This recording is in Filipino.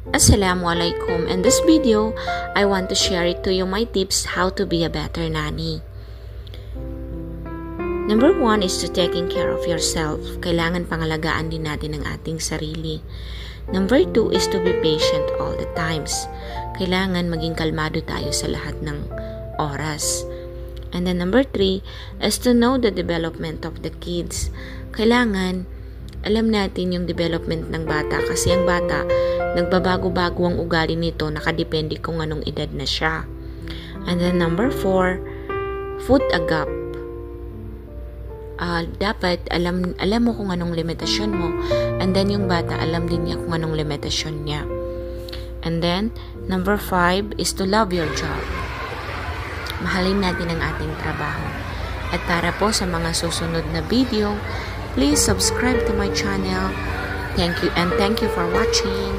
Assalamualaikum. In this video, I want to share it to you my tips how to be a better nanny. Number 1 is to taking care of yourself. Kailangan pangalagaan din natin ang ating sarili. Number 2 is to be patient all the times. Kailangan maging kalmado tayo sa lahat ng oras. And then number 3 is to know the development of the kids. Kailangan alam natin yung development ng bata kasi ang bata, nagbabago-bago ang ugali nito, nakadepende kung anong edad na siya. And then number 4, food a gap. Dapat alam mo kung anong limitasyon mo, and then yung bata alam din niya kung anong limitasyon niya. And then number 5 is to love your job. Mahalin natin ang ating trabaho. At para po sa mga susunod na video, please subscribe to my channel. Thank you for watching.